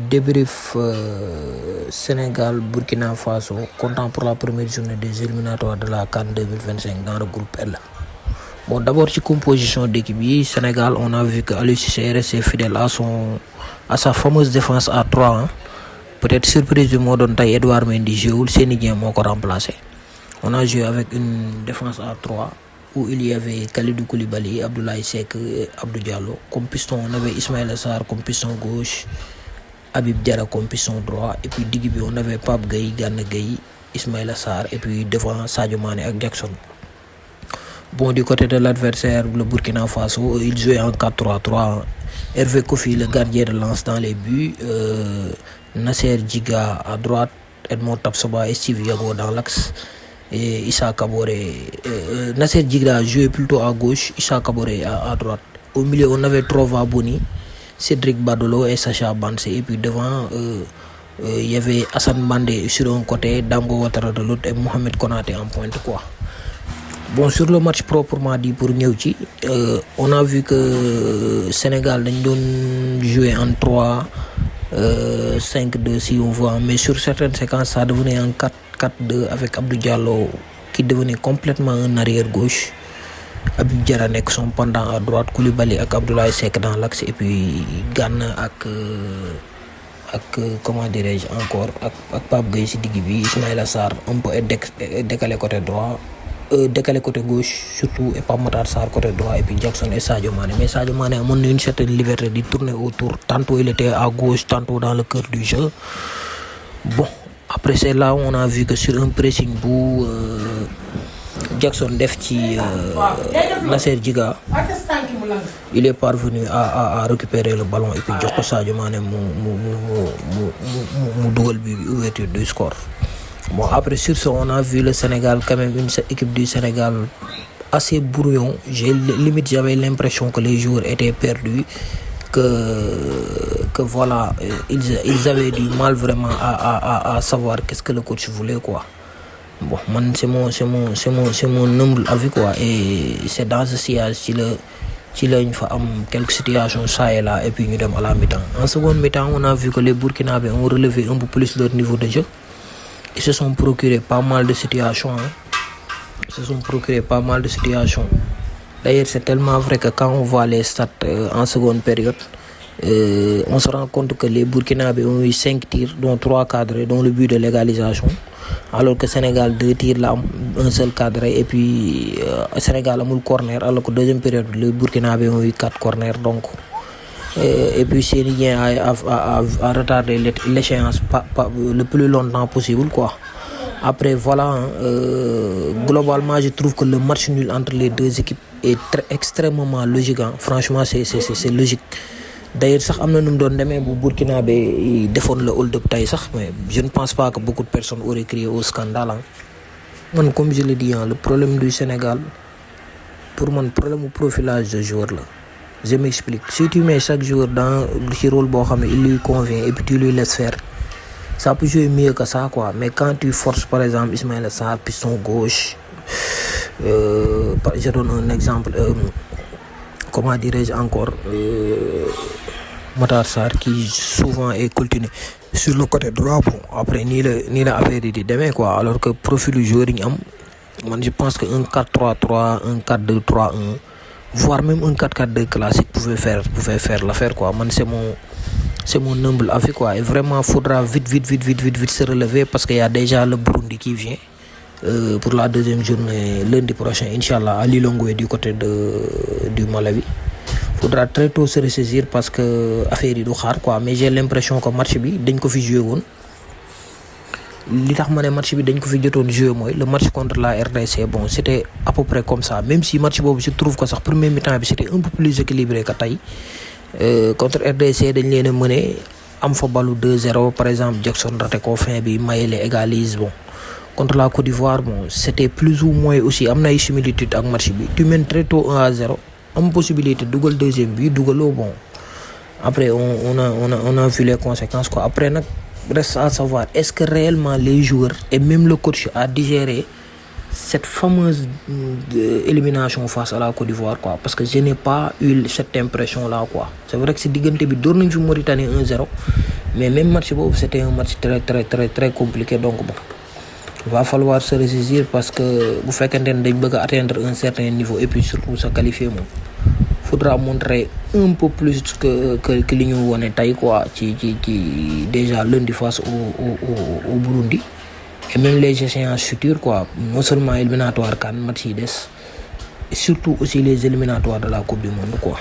Débrief Sénégal Burkina Faso comptant pour la première journée des éliminatoires de la CAN 2025 dans le groupe L. Bon, d'abord ci composition d'équipe yi Sénégal, on a vu que Aliou Cissé est resté fidèle à sa fameuse défense à 3 hein. Peut-être surprise bi moo doon tey Edouard Mendy joué Seny Dieng moo ko remplacé. On a joué avec une défense à 3 où il y avait Kalidou Koulibaly, Abdoulaye Seck et Abdou Diallo. Comme piston, on avait Ismaïla Sarr comme piston gauche, Habib Diarra comme piston droit, et puis digg bi on avait Pape Gueye, Gana Gueye, Ismaïla Sarr, et puis devant Sadio Mané ak Jackson. Bon, du côté de l'adversaire, le Burkina Faso, il jouait en 4-3-3. Hervé Kofi, le gardien de lance dans les buts, Nasser Djiga à droite, Edmond Tapsoba et Steve Yago dans l'axe, et Issa Kaboré. Nasser Djiga jouait plutôt à gauche, Issa Kaboré à droite. Au milieu, on avait Trova Boni, Cédric Badolo et Sacha Bansé. Et puis devant, il y avait Hassan Bandé sur un côté, Dango Ouattara de l'autre et Mohamed Konaté en pointe, quoi. Bon, sur le match proprement dit pour Nyeuchi, on a vu que Sénégal dañ doon jouer en 3-5-2 si on voit, mais sur certaines séquences ça devenait en 4-4-2 avec Abdou Diallo qui devenait complètement un arrière gauche, Habib Diarra nekk son pendant à droite, Koulibaly ak Abdoulaye Seck dans l'axe, et puis Gana ak comment dirais-je encore ak Pape Gueye si digg bi, Ismaïla Sarr un peu décalé côté droit, décalé côté gauche surtout, et Pape Matar Sarr côté droit, et puis Jackson et Sadio Mané. Mais Sadio Mané amoon na une certaine liberté de tourner autour, tantôt il était à gauche, tantôt dans le cœur du jeu. Bon, après c'est là où on a vu que sur un pressing bu Jackson def ci Nasser Djiga, il est parvenu à récupérer le ballon et puis jox ko Sadio Mané mu dugal bi ouverture du score. Bon, après sur ce, on a vu le Sénégal, quand même une équipe du Sénégal assez brouillon. Limite j'avais l'impression que les joueurs étaient perdus, que voilà, ils avaient du mal vraiment à savoir qu'est-ce que le coach voulait, quoi. Bon, man c'est mon humble avis, quoi, et c'est dans ce sillage ci lañ fa am quelques situations ça et là, et puis ñu dem à la mi-temps. En seconde mi-temps, on a vu que les Burkinabés ont relevé un peu plus leur niveau de jeu. Ils se sont procuré pas mal de situations, hein. D'ailleurs, c'est tellement vrai que quand on voit les stats en seconde période, on se rend compte que les Burkinabés ont eu 5 tirs, dont 3 cadrés, dont le but de l'égalisation, alors que Sénégal 2 tirs là, un seul cadré, et puis Sénégal amul corner, alors que deuxième période, les Burkinabés ont eu 4 corners, donc. Et puis Seny Dieng a retardé l'échéance le plus longtemps possible, quoi. Après voilà, globalement je trouve que le match nul entre les deux équipes est extrêmement logique, hein. Franchement c'est logique. D'ailleurs sax am na nu mu doon demee bu Burkinabé defoon le hold-up tey sax, mais je ne pense pas que beaucoup de personnes auraient crié au scandale, hein. Man, comme je le dis, hein, le problème du Sénégal, pour man problème mu profilage de joueur la. Je m'explique. Si tu mets chaque joueur dans le rôle il lui convient et puis tu lui laisses faire, ça peut jouer mieux que ça, quoi. Mais quand tu forces par exemple Ismaïla Sarr, piston gauche, je donne un exemple, comment dirais-je encore, Matar Sarr qui souvent est cultivé sur le côté droit, bon après nii la affaire yi di demee, quoi. Alors que profil du joueur yi ñu am, man je pense que un 4-3-3, un 4-2-3-1, voire même un 4-4-2 classique pouvait faire l'affaire, quoi. Man, c'est mon humble avis, quoi. Et vraiment faudra vite se relever, parce qu'il y a déjà le Burundi qui vient pour la deuxième journée lundi prochain, Inch'Allah, à Lilongwe du côté du Malawi. Faudra très tôt se ressaisir parce que affaire yi du xaar, quoi. Mais j'ai l'impression que match bi dañ ko fi joué woon. Li tax ma ne match bi dañ ko fi jotoon joué mooy le match contre la RDC, bon c'était à peu près comme ça, même si match boobu je trouve que sax premier mi-temps bi c'était un peu plus équilibré que tey. Contre RDC dañ leen a mëne am fa balu 2-0, par exemple Jackson raté ko fin bi, Mayele égalise. Bon, contre la Côte d'Ivoire, bon c'était plus ou moins aussi, am na ay similitude ak match bi. Tu mènes très tôt 1-0, am possibilité dugal deuxième bi, dugaloo, bon après on a vu les conséquences, quoi. Après nag reste à savoir, est-ce que réellement les joueurs et même le coach a digéré cette fameuse élimination face à la Côte d'Ivoire, quoi. Parce que je n'ai pas eu cette impression là, quoi. C'est vrai que c'est diggante bi door nañ fi Mauritanie 1-0, mais même match boobu c'était un match très compliqué. Donc bon, va falloir se ressaisir parce que bu fekkente ne dañ bëgg a atteindre un certain niveau et puis surtout se qualifier moom faudra montrer un peu plus que li ñu wone tey quoi ci déjà lundi face au Burundi et même les échéances futures quoi, non seulement éliminatoire CAN match yi des et surtout aussi les éliminatoires de la Coupe du Monde quoi.